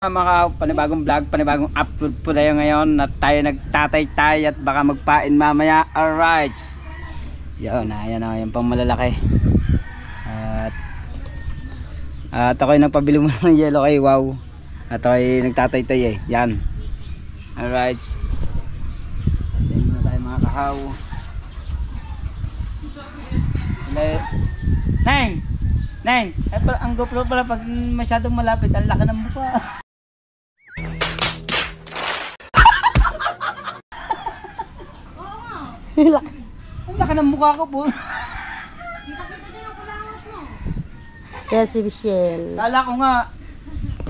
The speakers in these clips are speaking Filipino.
Mga panibagong vlog, panibagong upload po tayo ngayon na tayo nagtatay-tay at baka magpain mamaya. Alright. Yun, ayan o, yung pang malalaki. At ako'y nagpabili mo ng yelo kay Wow. At ako'y nagtatay-tay eh. Yan. Alright. Ayan na tayo mga kahaw. Neng! Neng! Ang GoPro pala pag masyadong malapit, ang laki ng mukha. Ang laki ng mukha ko po. Kita-kita din ang kulangot mo. Kaya si Michelle. Kala ko nga.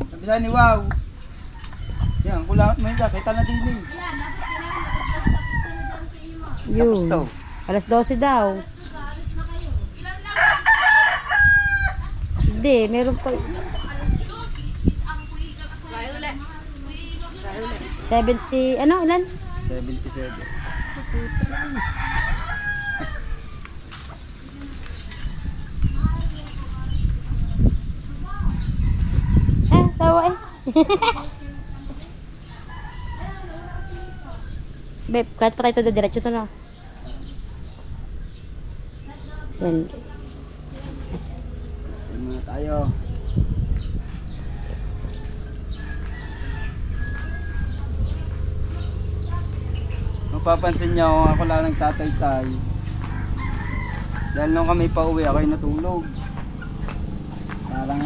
Sabi sa ni Wow. Yan, kulangot mo yun ka. Kita na din eh. Ayan, dapat kailangan tapos na dyan sa iyo. Tapos Yun. to. Alas 12 daw. Alis na kayo. Ilan lang? Hindi, meron pa. 70, ano, ilan? 77. Tawa eh. Babe, kahit pa tayo ito, diretso ito na. Yan guys. Yan muna tayo. Mapapansin nyo, ako lang nagtatay-tay. Dahil nung kami pa uwi, ako'y natulog. Parang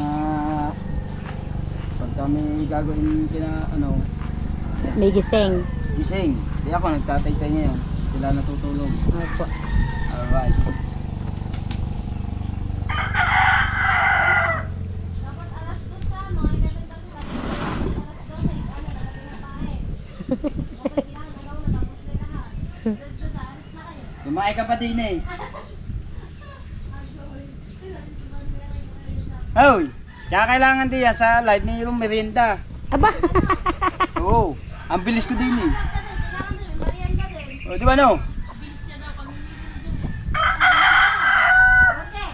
pag kami gagawin May gising. gising. Di ako nagtatay-tay ngayon. Sila natutulog. Opo. Alright. Dapat alas 2 sa mga 11 dapat alas 12 lalagay na tayo. Dapat kailangan nagawa na tapos na lahat. Alas 2 sa alis na kayo. Sumakay ka pa din eh. Hoy! Kaya kailangan din yan sa live, mayroong merienda. Aba! Oo. Ang bilis ko din eh. Kailangan din, merienda din. O, di ba no? Ote,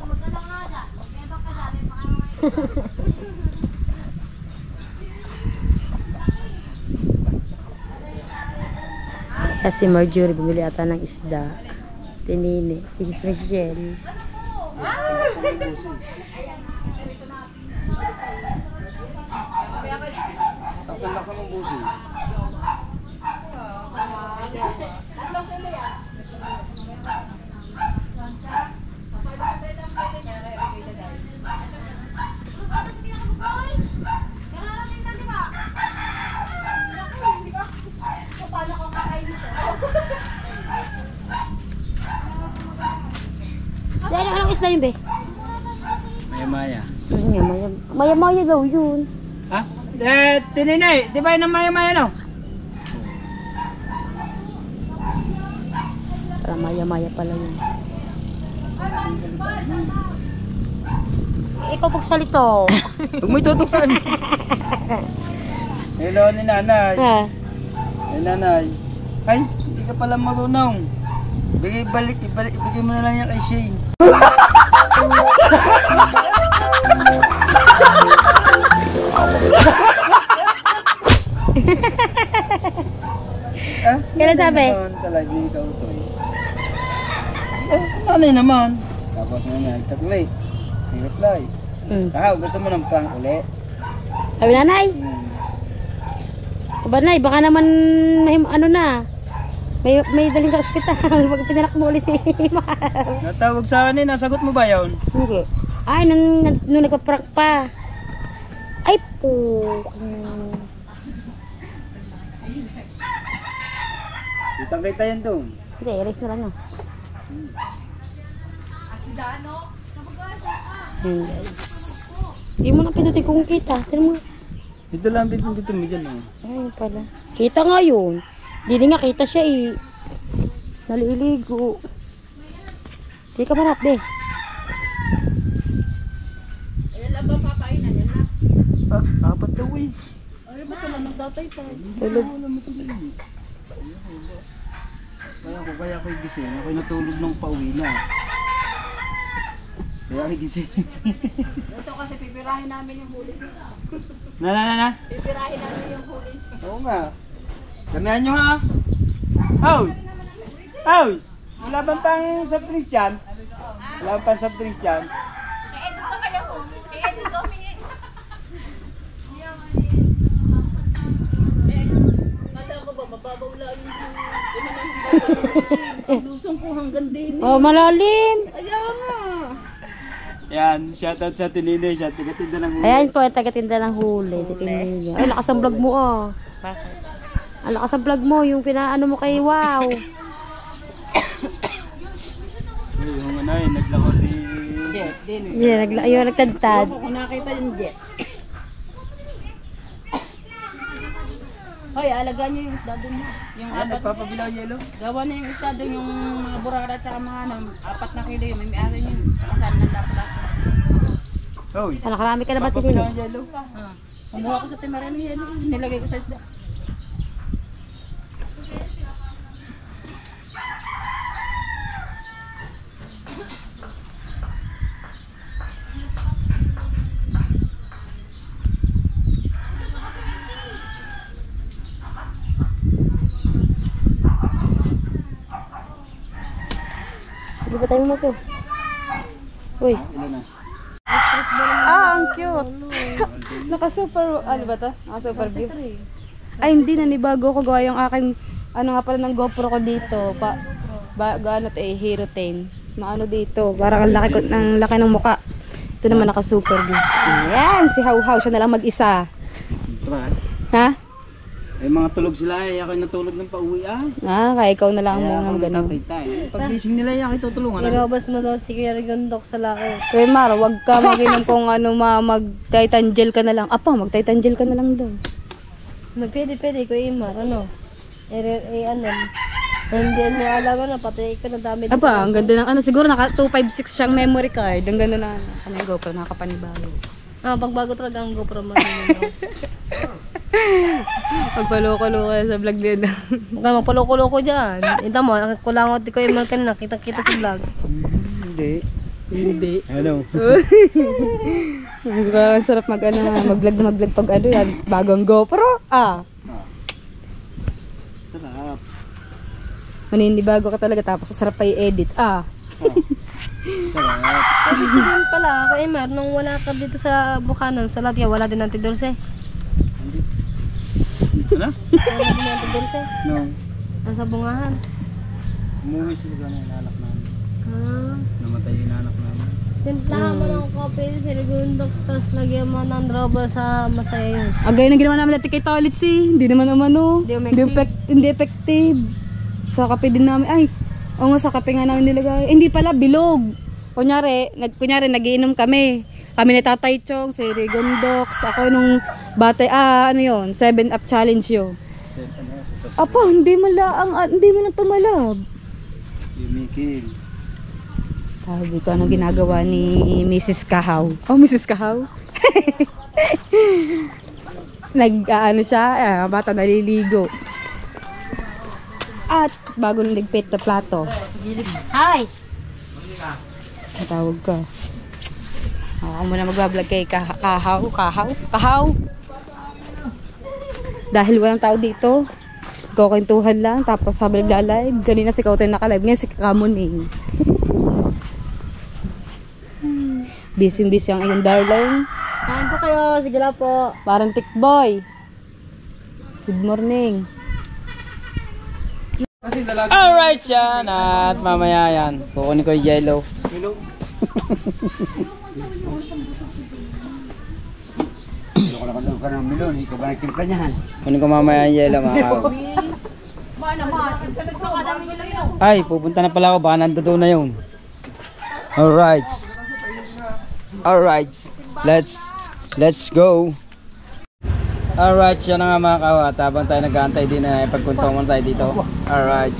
magkano nga dyan? Magkebak ka dyan, may pakamayin. Kasi Marjorie bumili ata ng isda. Tinini. Si Michelle. Taksan-laksan mong busis. Lugatas pinakabugoy. Kararating na, di ba? Paano ko kakain ito? Dahil anong isda yun, be? Maya-maya. Maya-maya daw yun. Ha? Tininay, di ba yun ang maya-maya no? Para maya-maya pala yun. Ikaw pagsalito. Huwag mo itutok sa amin. Hello ni nanay. Ha? Hey nanay. Ay, hindi ka pala marunong. Ibigay mo na lang yan kay Shane. Kailan sabi? Sa live ni ikaw to eh. Nanay naman. Tapos na yan, nagtatlay. I-reply. Kahaw, gusto mo ng prank uli? Sabi nanay. Aba nay, baka naman ano na. May dalhin sa ospital. Pag pinanak mo ulit si Mahal. Natawag sa akin eh, nasagot mo ba yun? Hindi. Ay, nung nagpa-prank pa. Ay po. Kitang-kita yan doon. Hindi, erase na lang yun. Ayan guys. Hindi mo na pinuti kung kita. Tignan mo. Ito lang dito mo dyan oh. Ayun pala. Kita nga yun. Hindi nga kita siya eh. Naliligo. Hindi ka marap be. Ayan lang ba papainan? Yan na. Apat daw eh. Ay, ba't naman nagtatay-tay? Tulog. Kaya ako'y gising. Ako'y natulog nung pauwi na. Kaya gising. Ito kasi pipirahin namin yung huli. Na. Pipirahin namin yung huli. Oo nga. Damihan nyo ha. Hoy! Hoy! Wala bang pang soft drinks dyan? Wala bang pang soft drinks dyan? I-edit ko kayo. I-edit ko. Kala ko ba, mababaw lang yung lusong ko hanggang din. Oh, malalim. Ayaw nga. Yan, shoutout sa Tinine, siya tigatinda ng huli. Ayan po, taga-tinda ng huli. Si Tinine. Ay, lakas ang vlog mo ah. Ang lakas ang vlog mo, yung pinaano mo kay Wow. Yung ano eh, naglako si... Yung nagtadtad. Nakita yung jet. Hoy, alagaan niyo yung isda doon mo. Yung Ay, nagpapabilaw yelo. gawa na yung isda doon, yung mga burara at saka mga ano, 4 na kilo yung may may-ari yun. Tsaka saan nandapala. Hoy! Nakarami ka na ba Papabilaw tinili? yelo. Kumuha ko sa timarami yan. Nilagay ko sa isda. Hindi ba tayo mo to? Uy. Ilan na? Ah, ang cute. Naka-super, ano ba to? Naka-super view. Ay, hindi na, nibago ko gawa yung aking, ano nga pala ng GoPro ko dito. Gaano to eh, Hero 10. Maano dito, parang ang laki ng muka. Ito naman naka-super view. Ayan, si How How, siya na lang mag-isa. Tara. Ha? Ay mga tulog sila eh, ako natulog ng pauwi ah. Ah, kaya ikaw na lang Kaya muna ako ganun. nagtatay-tay. Pag-gising nila ay ako tutulungan. Irobas mo daw si Kuya Rigondok sa lao. Kuya Mar, wag ka mag-inom kung ano, mag-titan gel ka na lang. Apa, mag-titan gel ka na lang daw. Pwede, Kuya Imar, ano? Ano? Hindi nyo alam na, pati ka na dami. Apa, ang ganda ng ano, siguro naka 256 siyang memory card. Ang ganda na ano, yung GoPro, nakakapanibago. Ah, pagbago talaga ang GoPro mo. Pagpaloko-loko sa vlog din. Huwag ka magpaloko-loko dyan. Ito mo, kulangot ko yung kanina, kita-kita sa vlog. Hindi. Hindi. Hello. Ang sarap mag-vlog pag ano yan, bagong GoPro. Sarap. Maninibago ka talaga tapos sarap pa i-edit. Sarap. Kasi sabihin pala, Kuya Imar, nung wala ka dito sa Bukhanon, sa Latia, wala din ang Tidorse. Ano? Wala din ang Tidorse. No. Nasa bungahan. Umuwi sila kami, inanak namin. Ah. Namatay yung inanak namin. Timplahan mo ng kopi si Rigondok, tapos lagyan mo ng drobo sa masaya yun. Agay na ginawa namin dati kay Toilet hindi naman umano. Hindi effective. Sa kape din namin, oo nga, sa kape nga namin nilagay. Hindi pala, bilog. Kunyari, nagiinom kami. Kami ni Tatay Chong, si Rigondox, ako nung bata, ano yun, 7 Up Challenge yun. Apa, hindi mo lang tumalab. Yumikil. Sabi ko, anong ginagawa ni Mrs. Kahaw? Oh, Mrs. Kahaw? Nag-ano siya, bata naliligo. At bago nagpit na plato. Hi! Matawag ka. Ako muna magbablog kay Kahaw. Dahil walang tao dito, kukwentuhan lang, tapos sabi nagla-live. Kanina si Kautoy naka-live, ngayon si Kamuning. Busy ang iyong darling. Kain po kayo, sige lang po. Parang tikboy. Good morning. Alright yan, at mamaya yan. Kukunin ko yung yellow. Hello. Kunin ko mamaya yung yellow mga kaw. Ay, pupunta na pala ako, baka nandoon na yun. Alright. Alright. Let's go. Alright, yan na nga mga kawat. Habang tayo nag-aantay din na pagpunta mo tayo dito. Alright.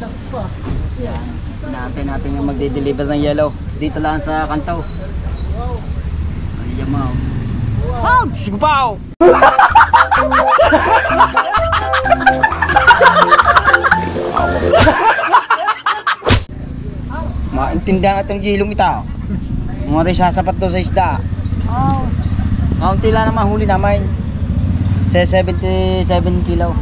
Naantay natin yung magde-deliver ng yellow. Dito lang sa kantaw. Ayan mo. Ah! Sigapaw! Maintindihan itong yellow ito. Mga rin sasapat daw sa isda. Oh. Kaunti lang naman huli namin. Sa 77 kilo.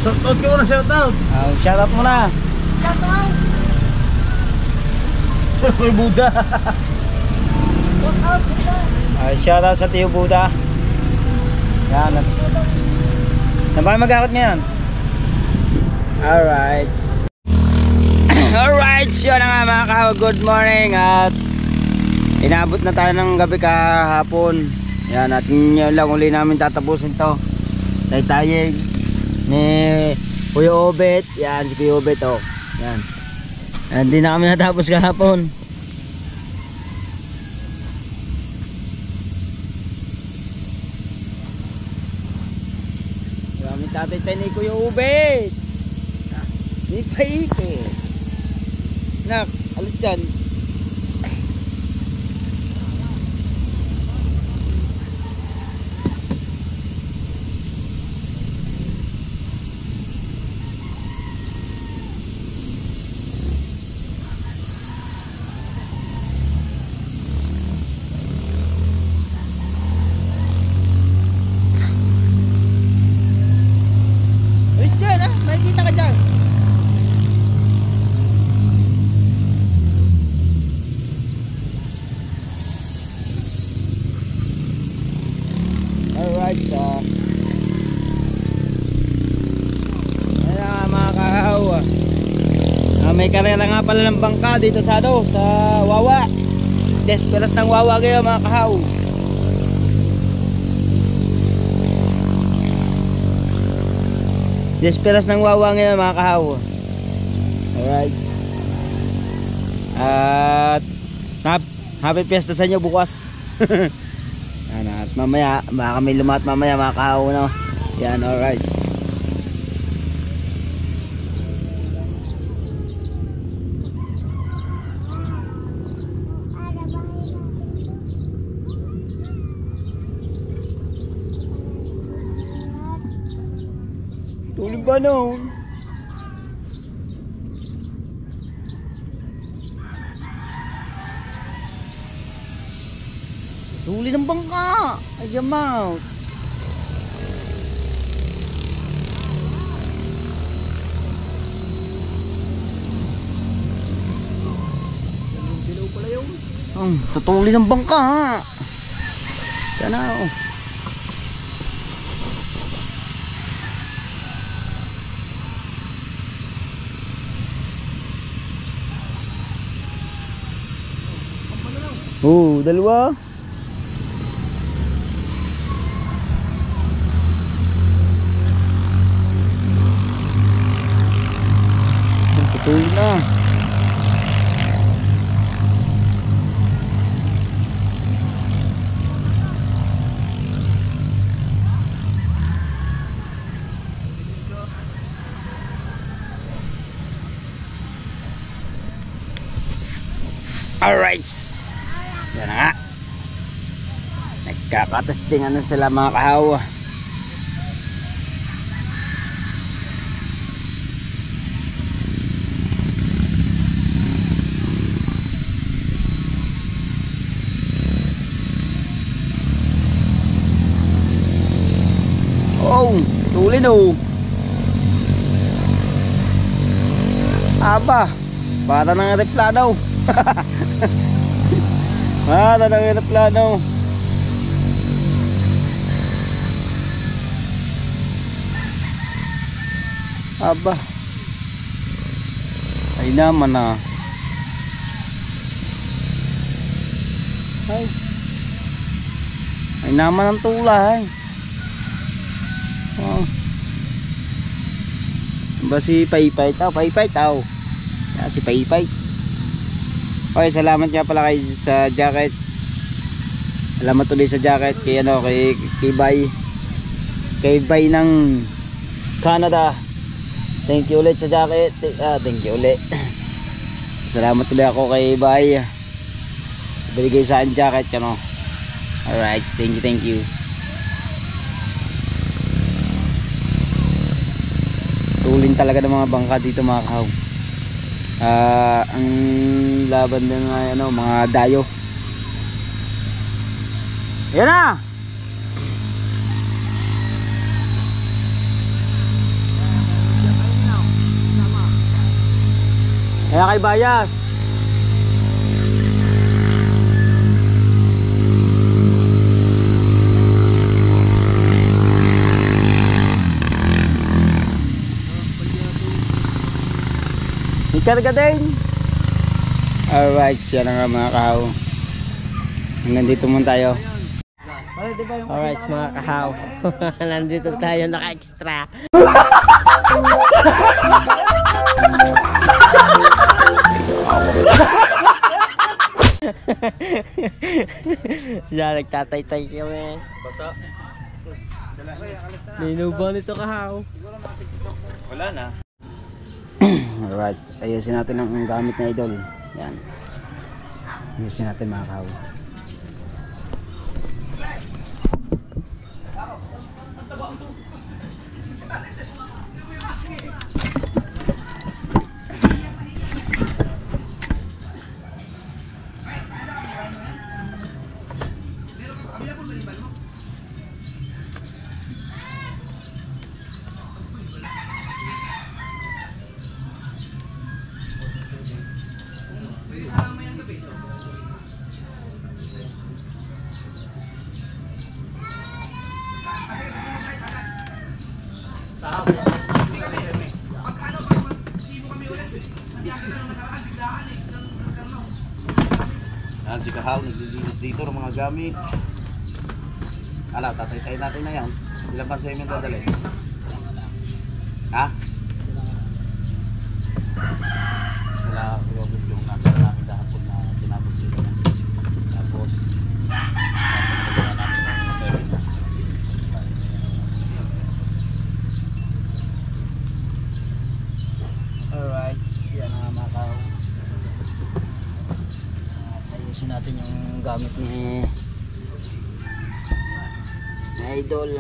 Shoutout ka muna, shoutout. Shoutout mo na. May Buddha. Shoutout sa Tiyo Buddha. Yan. Saan ba mag-akot ngayon? Alright. Alright, yun na nga mga kahaw. Good morning. At inabot na tayo ng gabi kahapon. Yan, at yun lang uli namin tatapusin to. Tay-tayeng ni Kuya Obet. Yan, si Kuya Obet, oh. Yan. Hindi na kami natapos kahapon. Kami tatay-tay ni Kuya Obet. Ni Paike. Nak, alis dyan. Alis dyan ha, makikita ka dyan. Alright, so ayan nga mga kahaw. May karera nga pala ng bangka dito sa sa Wawa. Desperas ng Wawa kayo mga kahaw. Desperas ng Wawa ngayon mga kahaw. Alright. At happy fiesta sa inyo bukas. At mamaya, baka may lumat mamaya mga kahaw, no? Yan, alright. Tulog ba no? Huli ng bangka. Ay, yamaw. Sa tuli ng bangka ha. Sana oh. Dalawa. Patuloy na. Alright. Yan na nga. Nagkakatestingan na sila mga kahaw. Oh, tulin oh. Aba, para ng replano. Para ng replano. Aba. Ay naman na. Ay naman ang tulay. Oh. Ba si Paypay tao, Paypay tao. Ya si Paypay. Okay, salamat nga pala kay sa jacket. Salamat ulit sa jacket kay ano kay Bay. Kay Bay ng Canada. Thank you ulit sa jacket. Thank you ulit. Salamat ulit ako kay Bay. Binigay sa akin jacket ano. Alright, thank you. tulin talaga ng mga bangka dito mga kahaw. Ang laban din ng mga dayo. Yan na. Kaya kay Bayas. Ikarga din. Alright, yan nga mga kahaw. Hanggang dito muna tayo. Alright mga kahaw. Nandito tayo naka-extra. Diyan nagtatay-tay kami. Basa. Ninubaw nito kahaw. Wala na. Alright, ayusin natin ang gamit na idol. Yan. Ayusin natin mga kahaw. Yan si Kahaw, naglilinis dito ng mga gamit. Ala, tatay-tay natin na yan. Ilang pansay mo dadali? Ha? Wala, kuyobos yung nakita namin dahapon na tinapos dito. Tapos, napagpagawa namin ng pwede na. Alright, yan nga mga kahaw. Ayusin natin yung gamit ni idol.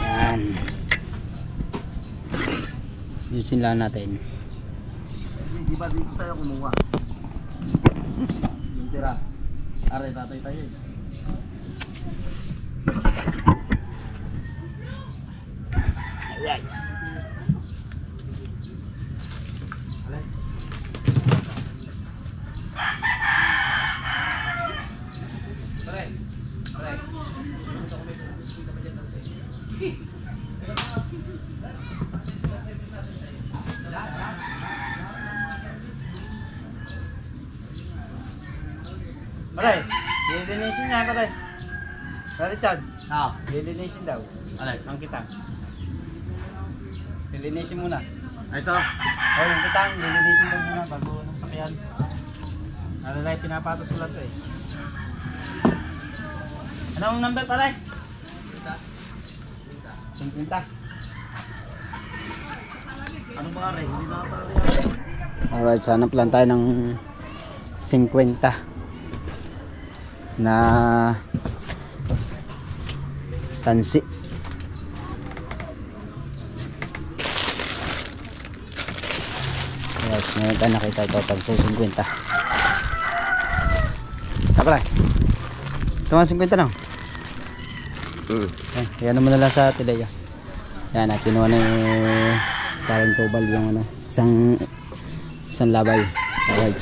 Yan. Ayusin lang natin. Di ba dito tayo kumuha? Yung tira. Aray, tatay tayo eh. Alright. Aray, lilinisin niya aray. Richard, Lilinisin daw. aray. Ang kitang. Lilinisin muna. Ito. Oh, yung kitang, lilinisin daw muna bago ng sakyan. Alay, pinapatos ko lang to eh. Anong number pala eh? 50. Ano ba aray? Hindi na pala. Alright, sana plan tayo ng 50 na tansi. Alright, so ngayon tayo nakita ito, tansi 50. Tapos ito nga 50 na. Yan naman na lang sa Tileya. Yan, kinuha na yung parang tubal yung isang labay. Alright,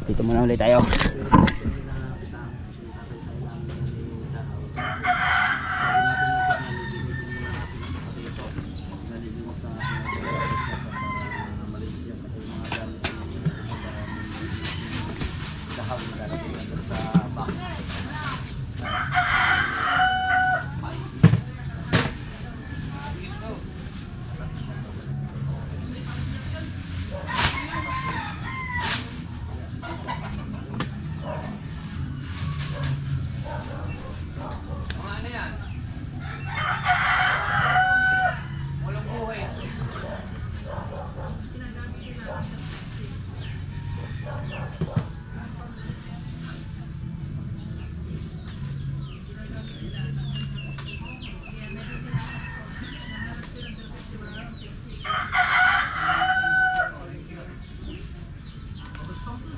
dito muna ulit tayo.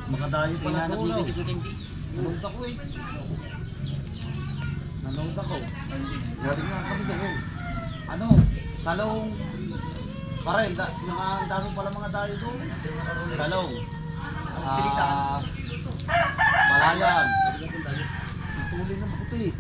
Makadayo pala ko. Nanood ako eh. Nanood ako. Galing nga kami doon. Ano? Salong. Parang, dami pala mga dayo doon. Salong. Malayan. Tuloy ng puti.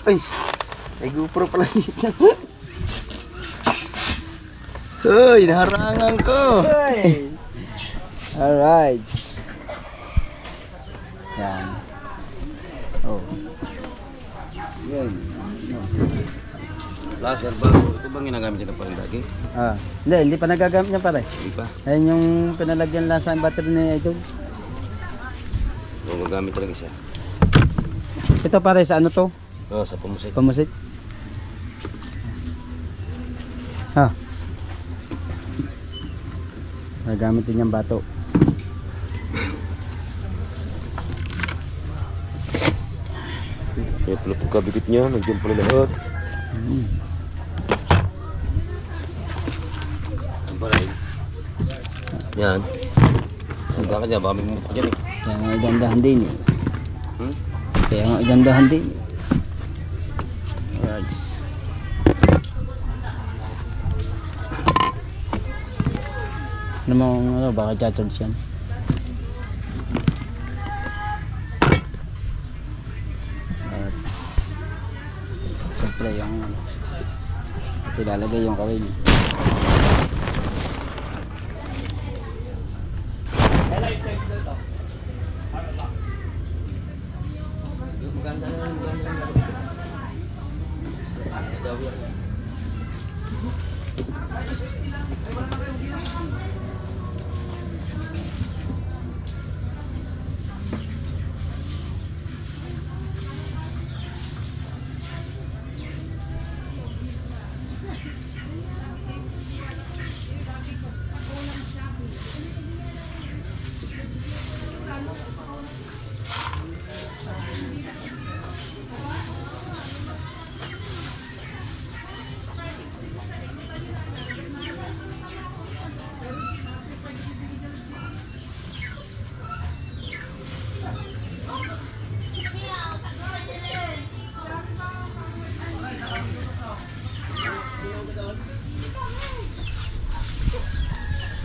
Ay, may GoPro pala dito. Uy, naharangan ko. Alright. Yan. Oh. Yan. Laser ba? Ito bang ginagamit nila pa rin lagi? Hindi pa nagagamit niya pare. Hindi pa. Ayun yung pinalagyan lang sa battery ni Idol. O magamit talaga isa. Ito pare sa ano to? Oo, sa pamusik. Pamusik. Nagamit din yung bato. Kaya pala pagkabikit niya, nandiyan pala lahat. Ang baray. Yan. Handa ka dyan, baka may mumot dyan eh. Kaya nga igandahan din eh. Hmm? Kaya nga igandahan din eh. Alright. Ano mo, baka cha-charge yan. At siyempre yung ito ilalagay yung kawil.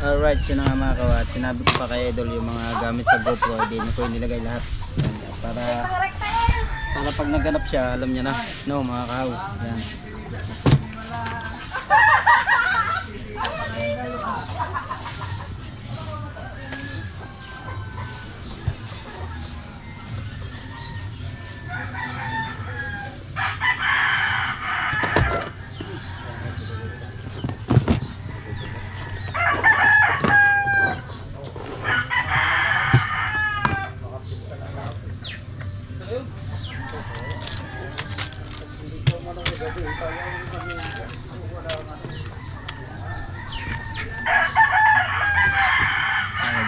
Alright, so nga mga kawat, sinabi ko pa kay Idol yung mga gamit sa GoPro, hindi na ko nilagay lahat. Para pag nagganap siya, alam niya na. No, mga kahaw. Yan.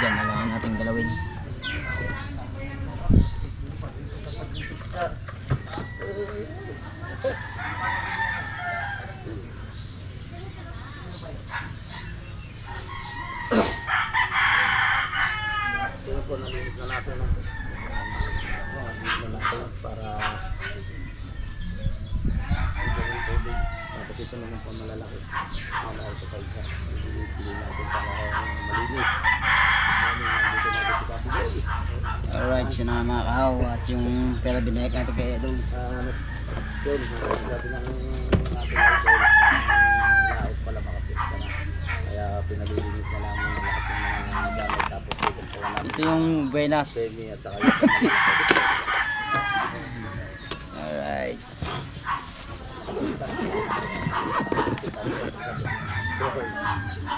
Dyan, kailangan natin galawin. Para dapat ito naman pa malalaki. Malalaki ito pa isa. Pili natin para malinis. Alright. Alright, yun na nga mga kahaw. At yung pera binayag natin kaya doon. Yun, sabi ng ating laot pala mga pista na. Kaya pinalilinis na lang yung lahat ng mga gamit tapos dito po namin Ito yung buenas. semi at saka yung Alright.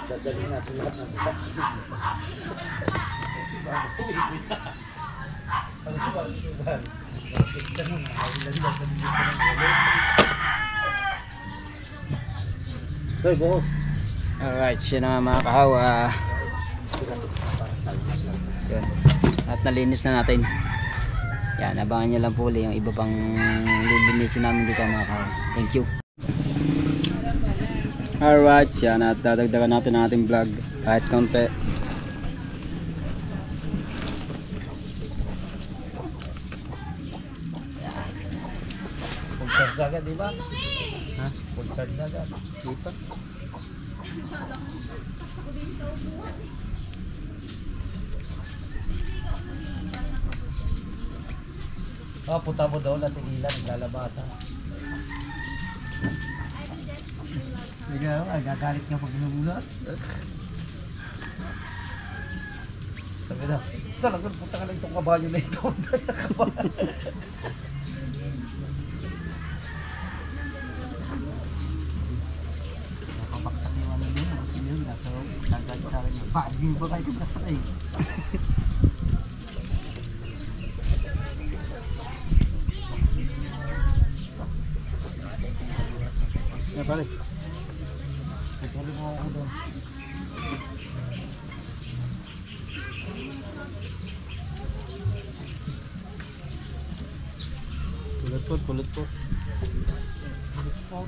dadalhin natin lahat ng kita. Hoy, boss. Alright, yun na nga mga kahaw. Yun. At nalinis na natin. Yan, abangan nyo lang po ulit yung iba pang lilinisin namin dito mga kahaw. Thank you. Alright, yan. At dadagdagan natin ang ating vlog kahit konti. Full charge agad, di ba? Ha? Full charge agad. Sipa. Ah, punta mo daw natin ilan, naglalabatan. Hindi ka naman, gagalit ka pag inugulat. Sabi na, talagang punta ka lang itong kabalyo na ito. Nakapaksak yung ano yun, kasi yun, nasa nagalit sa akin yun. Ba, hindi ba kayo kaksak eh? Ya balik. Balik mo ako doon. Pulot po, pulot po. Pulot po.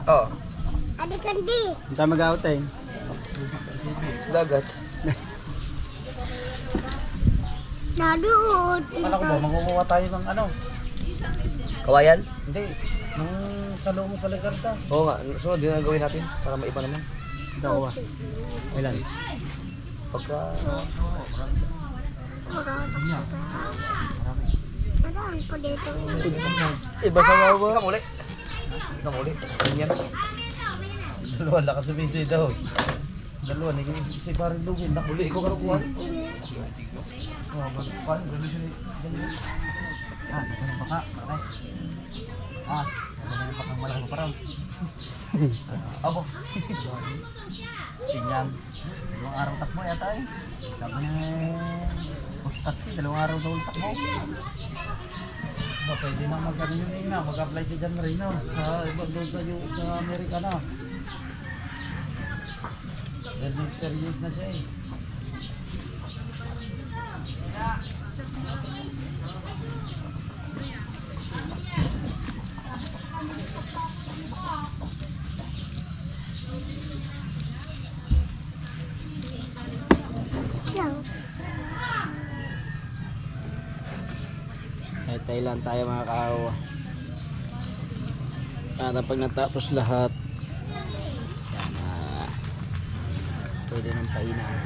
Oh, Adik-adik. Hindi mag-out eh. dagat. Naduot. Kala ko ba, mangunguha tayo ng ano? Kawayan? Hindi, nung salong sa Legarda. Oo nga, sunod yun ang gawin natin para maiba naman. Ito ako ba? Ilan? Pagka... Marami pa dito. Iba sa mga ba? Ikaw muli. Ikaw muli. Ganyan. Dalawa lakas sa misi daw. Dalawa, si Parin Lugin. Nakuli ko kasi. Oh, paano? Relasyon ni... Ah, ito na baka. Patay. Ah, ito na yung bakang malaki pa raw. Abo. Tingnan. Dalawang araw takbo yata eh. Sabi ni Pustatski, dalawang araw daw takbo. Ba, pwede na mag-ano yun eh na. Mag-apply si John Marino. Doon sa Amerika na. Dahil may experience na siya eh. Thailand tayo mga kahaw. At pag natapos lahat, yan na, pwede nang painan.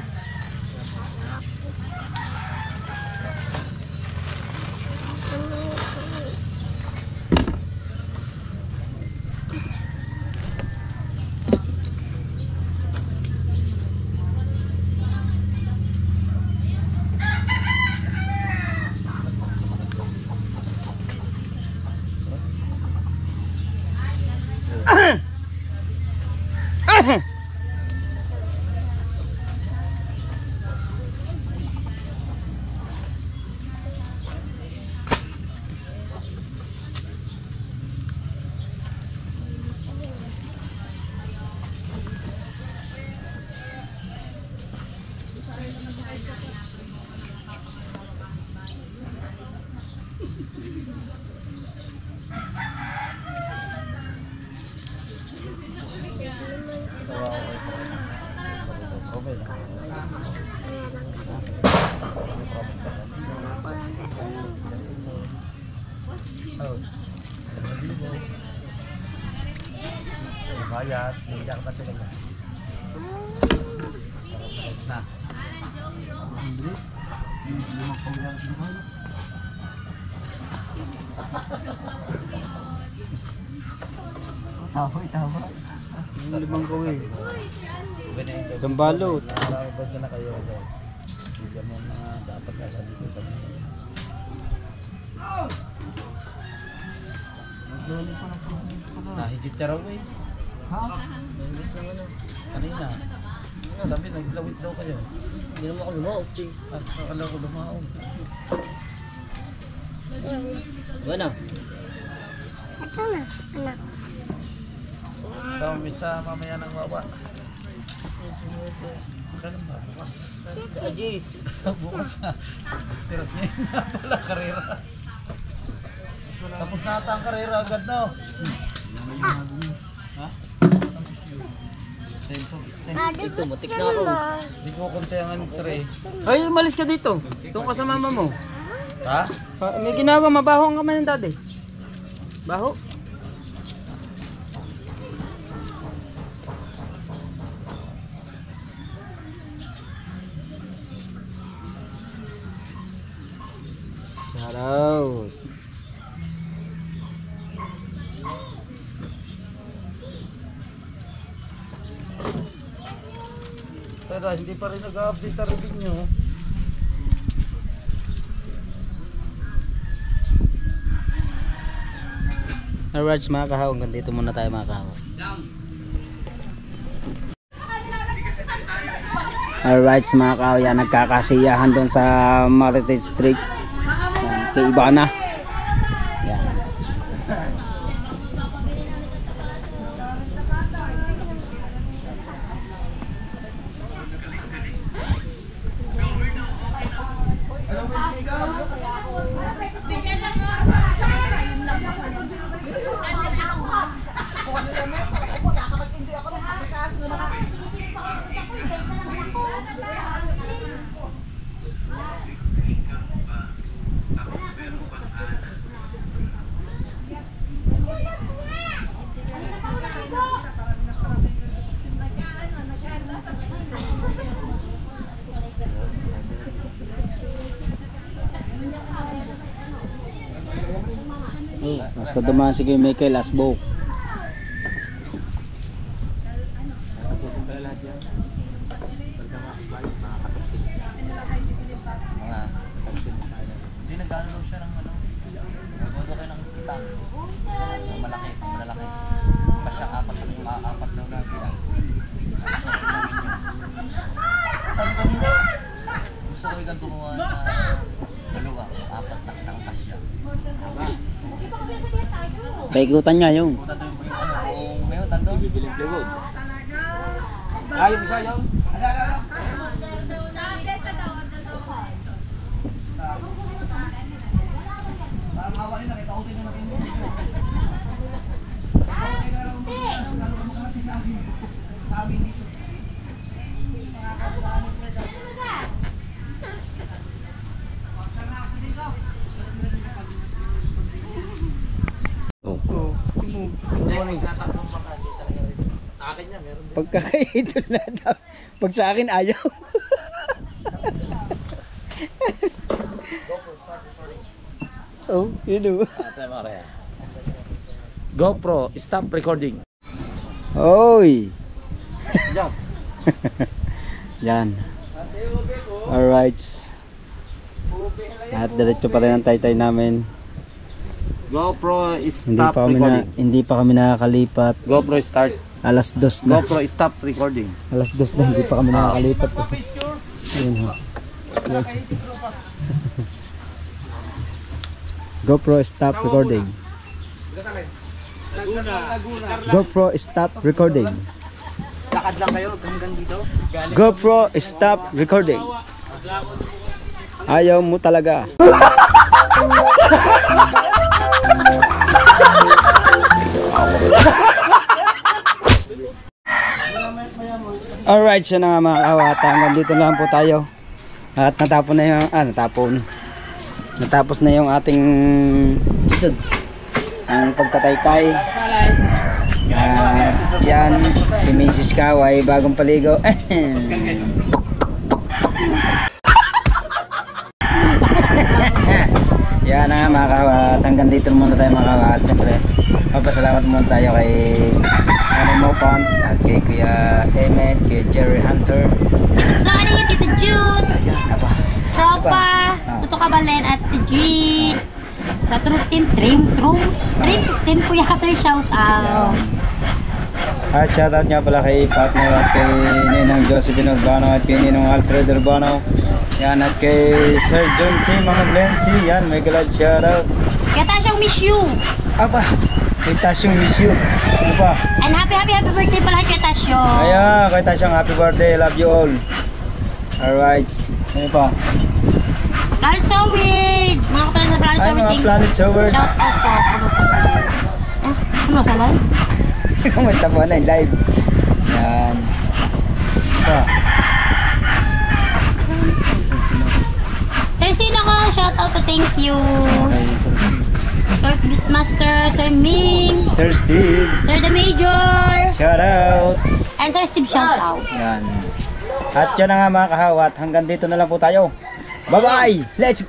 Oh. Bayad, hindi ako talaga. Na. Tama. Limang gawin. Ganyan. Sambalot. Basta na kayo. Bigyan mo mga dapat na dito sa mga. Nahigit ka raw eh. Ha? Nahigit lang ano. Kanina. Sabi naglawit daw kayo. Hindi naman ako lumaog. Akala ko lumaog. Ano? So, mista mamaya ng wawa. Kailan ba? Bukas. Ajis. Bukas na. Esperas ngayon na pala karera. Tapos na ata ang karera agad no? Ha? Ito, matik na ako. Hindi ko kuntayangan ng tray. Ay, umalis ka dito. Doon ka sa mama mo. Ha? May ginagawa, mabaho ang kamay ng dati. Baho. Shout out. Pero hindi pa rin nag-update ang review nyo. Alright mga kahaw, hanggang dito muna tayo mga kahaw. Alright mga kahaw, yan nagkakasiyahan doon sa Marites Street. Yan, kay Ibana. Yan. Basta dumaan si Kuya Michael, asbo. Hindi nagkano daw siya ng ano. Nagkano kayo ng kita. Malaki, malalaki. Pasya apat daw na bilang. Sabi ko nila, gusto ko ikang gumawa na dalawa, apat na kitang pasya. Paikutan nga yung. Puta doon yung ano, kung ngayon, tandang bibilingliwod. Ayaw isa yun. Pagkakaidol na daw. Pag sa akin ayaw. Oh, yun o. GoPro, stop recording. Oy. Yan. Alright. At diretso pa rin ang taytay namin. GoPro, stop recording. Hindi pa kami nakakalipat. GoPro, start. Alas 2 na. GoPro, stop recording. Alas 2 na, hindi pa kami nakakalipat. Ayun ho. Yan. GoPro, stop recording. GoPro, stop recording. Lakad lang kayo hanggang dito. GoPro, stop recording. Ayaw mo talaga. Alright, siya na nga mga kawat. Hanggang dito lang po tayo. At natapon na yung natapos na yung ating ang pagtataytay. Yan, si Mrs. Kaw ay bagong paligo. Yan na nga mga kawat, hanggang dito muna tayo mga kawat. Siyempre, magpasalamat muna tayo kay Mopon at kay Kuya Emmett, kay Jerry Hunter. Sorry, Tita June. Ayan, aba. Tropa. Tuto Kabalen at G. Sa True Team, Dream Team Kuya Hunter, shout out. At shoutout nga pala kay partner at kay Ninang Josephine Urbano at kay Ninong Alfred Urbano. Yan at kay Sir John C. Mama Glency. Yan, may galad shoutout. Kaya tayo siyang miss you. Aba, kay Tasyong miss you. Ano pa? And happy birthday pala kay Tasyo. Ayan, kay Tasyong happy birthday. Love you all. Alright. Ano pa? Planet Sowid. Mga kapatid sa Planet Ay, Sowid. mga Planet Sowid. Shout out po. Ano sa live? Kumusta po na yung live? Yan. Pa. Sir Sino ko, shout out po, thank you. Sir Beatmaster, Sir Ming, Sir Steve. Sir The Major, Shout out. and Sir Steve, shout out. Yan. At yun na nga mga kahawat, hanggang dito na lang po tayo. Bye-bye! Let's